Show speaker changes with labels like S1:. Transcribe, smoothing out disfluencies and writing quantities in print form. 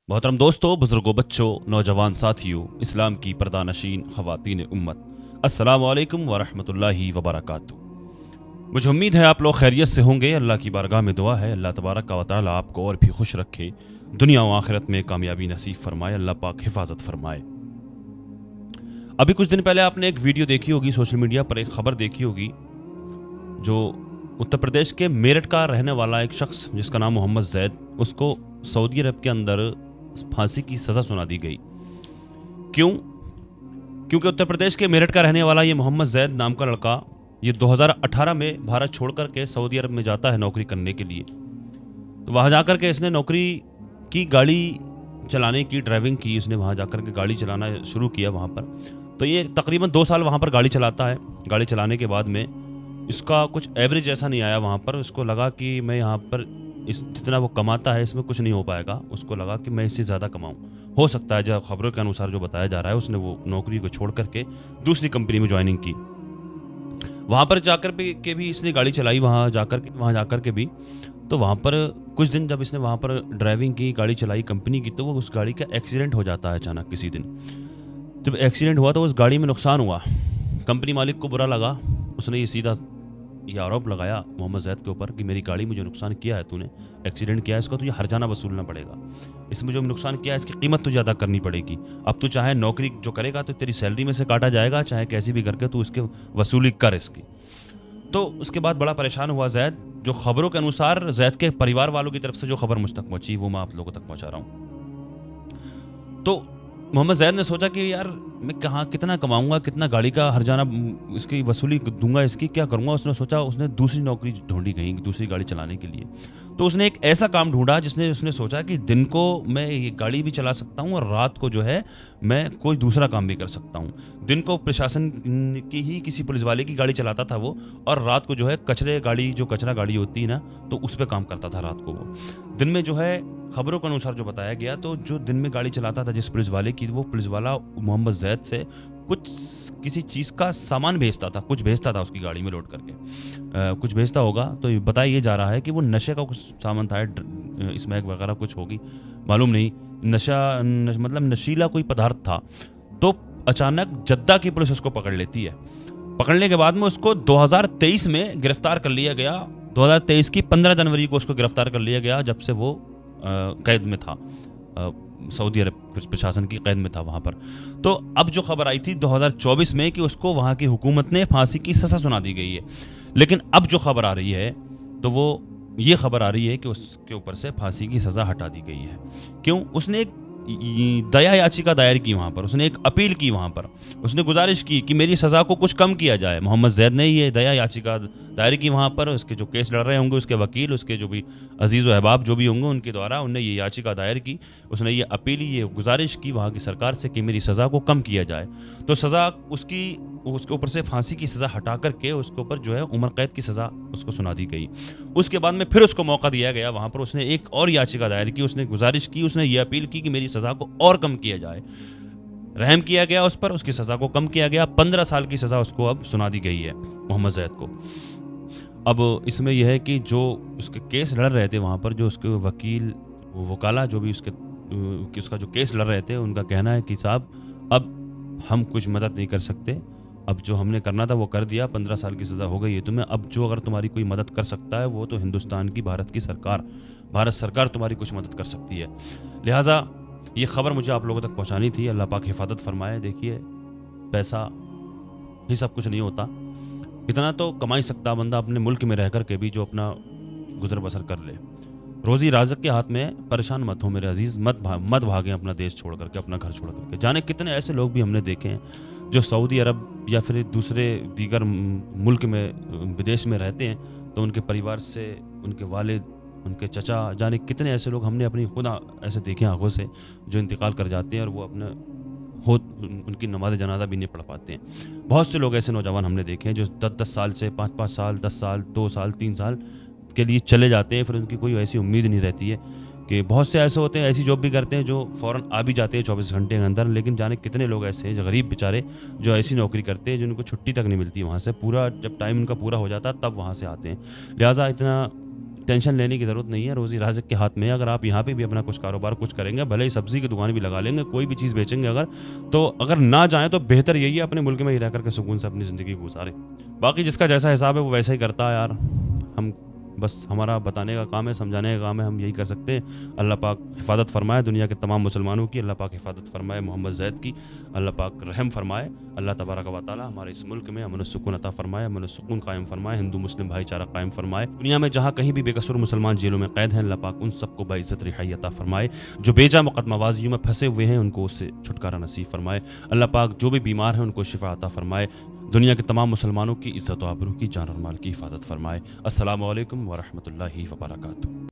S1: मोहतरम दोस्तों, बुजुर्गों, बच्चों, नौजवान साथियों, इस्लाम की पर्दानशीन ख़वातीन उम्मत, अस्सलामु अलैकुम वरहमतुल्लाहि वबरकातुहू। मुझे उम्मीद है आप लोग खैरियत से होंगे। अल्लाह की बारगाह में दुआ है अल्लाह तबारक व तआला आपको और भी खुश रखे, दुनिया व आखिरत में कामयाबी नसीब फरमाए, अल्लाह पाक हिफाजत फरमाए। अभी कुछ दिन पहले आपने एक वीडियो देखी होगी, सोशल मीडिया पर एक खबर देखी होगी, जो उत्तर प्रदेश के मेरठ का रहने वाला एक शख्स जिसका नाम मोहम्मद जैद, उसको सऊदी अरब के अंदर फांसी की सज़ा सुना दी गई। क्यों? क्योंकि उत्तर प्रदेश के मेरठ का रहने वाला ये मोहम्मद जैद नाम का लड़का ये 2018 में भारत छोड़कर के सऊदी अरब में जाता है नौकरी करने के लिए। तो वहाँ जाकर के इसने नौकरी की, गाड़ी चलाने की, ड्राइविंग की। इसने वहाँ जाकर के गाड़ी चलाना शुरू किया वहाँ पर। तो ये तकरीबन 2 साल वहाँ पर गाड़ी चलाता है। गाड़ी चलाने के बाद में इसका कुछ एवरेज ऐसा नहीं आया वहाँ पर। उसको लगा कि मैं यहाँ पर इस जितना वो कमाता है इसमें कुछ नहीं हो पाएगा। उसको लगा कि मैं इससे ज़्यादा कमाऊँ। हो सकता है, जो खबरों के अनुसार जो बताया जा रहा है, उसने वो नौकरी को छोड़ करके दूसरी कंपनी में ज्वाइनिंग की। वहाँ पर जाकर के भी इसने गाड़ी चलाई, वहाँ जाकर के भी। तो वहाँ पर कुछ दिन जब इसने वहाँ पर ड्राइविंग की, गाड़ी चलाई कंपनी की, तो वो उस गाड़ी का एक्सीडेंट हो जाता है अचानक किसी दिन। जब एक्सीडेंट हुआ तो उस गाड़ी में नुकसान हुआ। कंपनी मालिक को बुरा लगा। उसने ये आरोप लगाया मोहम्मद जैद के ऊपर कि मेरी गाड़ी में जो नुकसान किया है तूने, एक्सीडेंट किया है, इसका तुझे हर्जाना वसूलना पड़ेगा। इसमें जो नुकसान किया है इसकी कीमत तुझे अदा करनी पड़ेगी। अब तू चाहे नौकरी जो करेगा तो तेरी सैलरी में से काटा जाएगा, चाहे कैसी भी करके तू इसके वसूली कर इसकी। तो उसके बाद बड़ा परेशान हुआ जैद। जो खबरों के अनुसार जैद के परिवार वालों की तरफ से जो खबर मुझ तक पहुंची वो मैं आप लोगों तक पहुंचा रहा हूँ। तो मोहम्मद जैद ने सोचा कि यार मैं कहाँ कितना कमाऊंगा, कितना गाड़ी का हर्जाना इसकी वसूली दूंगा, इसकी क्या करूंगा। उसने सोचा, उसने दूसरी नौकरी ढूंढी कहीं दूसरी गाड़ी चलाने के लिए। तो उसने एक ऐसा काम ढूंढा जिसने उसने सोचा कि दिन को मैं ये गाड़ी भी चला सकता हूँ और रात को जो है मैं कोई दूसरा काम भी कर सकता हूँ। दिन को प्रशासन की ही किसी पुलिस वाले की गाड़ी चलाता था वो, और रात को जो है कचरा गाड़ी होती है ना, तो उस पर काम करता था रात को वो। दिन में जो है खबरों के अनुसार जो बताया गया, तो जो दिन में गाड़ी चलाता था जिस पुलिस वाले की, वो पुलिस वाला मोहम्मद जैद से कुछ किसी चीज़ का सामान भेजता था, कुछ भेजता था उसकी गाड़ी में लोड करके। कुछ भेजता होगा। तो बताया ये जा रहा है कि वो नशे का कुछ सामान था, स्मैक वगैरह कुछ होगी, मालूम नहीं। मतलब नशीला कोई पदार्थ था। तो अचानक जद्दा की पुलिस उसको पकड़ लेती है। पकड़ने के बाद में उसको 2023 में गिरफ्तार कर लिया गया। 2023 की 15 जनवरी को उसको गिरफ्तार कर लिया गया, जब से वो कैद में था, सऊदी अरब प्रशासन की कैद में था वहाँ पर। तो अब जो खबर आई थी 2024 में कि उसको वहाँ की हुकूमत ने फांसी की सज़ा सुना दी गई है। लेकिन अब जो खबर आ रही है, तो वो ये खबर आ रही है कि उसके ऊपर से फांसी की सज़ा हटा दी गई है। क्यों? उसने एक दया याचिका दायर की वहाँ पर, उसने एक अपील की वहाँ पर, उसने गुजारिश की कि मेरी सज़ा को कुछ कम किया जाए। मोहम्मद जैद ने ये दया याचिका दायर की वहाँ पर। उसके जो केस लड़ रहे होंगे, उसके वकील, उसके जो भी अजीज़ व अहबाब जो भी होंगे, उनके द्वारा उनने ये याचिका दायर की। उसने ये अपील, ये गुजारिश की वहाँ की सरकार से कि मेरी सज़ा को कम किया जाए। तो सज़ा उसके ऊपर से फांसी की सज़ा हटा करके उसके ऊपर जो है उम्र कैद की सज़ा उसको सुना दी गई। उसके बाद में फिर उसको मौका दिया गया वहाँ पर। उसने एक और याचिका दायर की, उसने गुजारिश की, उसने ये अपील की कि मेरी सज़ा को और कम किया जाए। रहम किया गया उस पर, उसकी सज़ा को कम किया गया। 15 साल की सज़ा उसको अब सुना दी गई है मोहम्मद जैद को। अब इसमें यह है कि जो उसके केस लड़ रहे थे वहाँ पर, जो उसके वकील वकाला जो भी उसका जो केस लड़ रहे थे, उनका कहना है कि साहब अब हम कुछ मदद नहीं कर सकते, अब जो हमने करना था वो कर दिया, 15 साल की सज़ा हो गई है तुम्हें। अब जो अगर तुम्हारी कोई मदद कर सकता है वो तो हिंदुस्तान की भारत सरकार तुम्हारी कुछ मदद कर सकती है। लिहाजा ये खबर मुझे आप लोगों तक पहुंचानी थी। अल्लाह पाक हिफाजत फरमाए। देखिए, पैसा ही सब कुछ नहीं होता। इतना तो कमा ही सकता बंदा अपने मुल्क में रह कर के भी, जो अपना गुजर बसर कर ले। रोजी राज़क के हाथ में परेशान मत हो मेरे अजीज़, मत भागें अपना देश छोड़ करके, अपना घर छोड़ करके। जाने कितने ऐसे लोग भी हमने देखे हैं जो सऊदी अरब या फिर दूसरे दीगर मुल्क में, विदेश में रहते हैं, तो उनके परिवार से, उनके वालिद, उनके चचा, जाने कितने ऐसे लोग हमने अपनी खुद ऐसे देखे आंखों से, जो इंतकाल कर जाते हैं और वो अपने उनकी नमाज जनाजा भी नहीं पढ़ पाते हैं। बहुत से लोग ऐसे नौजवान हमने देखे हैं जो 10-10 साल से 5-5 साल, 10 साल, 2 साल, 3 साल के लिए चले जाते हैं। फिर उनकी कोई ऐसी उम्मीद नहीं रहती है। कि बहुत से ऐसे होते हैं, ऐसी जॉब भी करते हैं जो फ़ौरन आ भी जाते हैं 24 घंटे के अंदर। लेकिन जाने कितने लोग ऐसे हैं जो गरीब बेचारे, जो ऐसी नौकरी करते हैं जिनको छुट्टी तक नहीं मिलती वहाँ से, पूरा जब टाइम उनका पूरा हो जाता है तब वहाँ से आते हैं। लिहाजा इतना टेंशन लेने की ज़रूरत नहीं है, रोज़ी राज़िक के हाथ में है। अगर आप यहाँ पे भी अपना कुछ कारोबार कुछ करेंगे, भले ही सब्ज़ी की दुकान भी लगा लेंगे, कोई भी चीज़ बेचेंगे अगर, तो अगर ना जाएँ तो बेहतर यही है अपने मुल्क में ही रह कर के सुकून से अपनी ज़िंदगी गुजारें। बाकी जिसका जैसा हिसाब है वो वैसा ही करता है यार। हम बस हमारा बताने का काम है, समझाने का काम है, हम यही कर सकते हैं। अल्लाह पाक हिफाजत फरमाए दुनिया के तमाम मुसलमानों की, अल्लाह पाक हिफाजत फरमाए मोहम्मद ज़ैद की, अल्लाह पाक रहम फरमाए। अल्लाह तबारक व तआला हमारे इस मुल्क में अमन सुकून अता फरमाए, अमन सुकून कायम फरमाए, हिंदू मुस्लिम भाईचारा कायम फरमाए। दुनिया में जहाँ कहीं भी बेकसूर मुसलमान जेलों में कैद हैं, अल्लाह पाक उन सबको बाइज़्ज़त रिहाई अता फरमाए। जो बेजा मुकदमाबाजियों में फंसे हुए हैं उनको उससे छुटकारा नसीब फरमाए। अल्लाह पाक जो भी बीमार हैं उनको शिफा अता फरमाए। दुनिया के तमाम मुसलमानों की इज़्ज़त व आबरू की, जान और माल की हिफाजत फरमाए। अस्सलामु अलैकुम व रहमतुल्लाहि व बरकातुहू।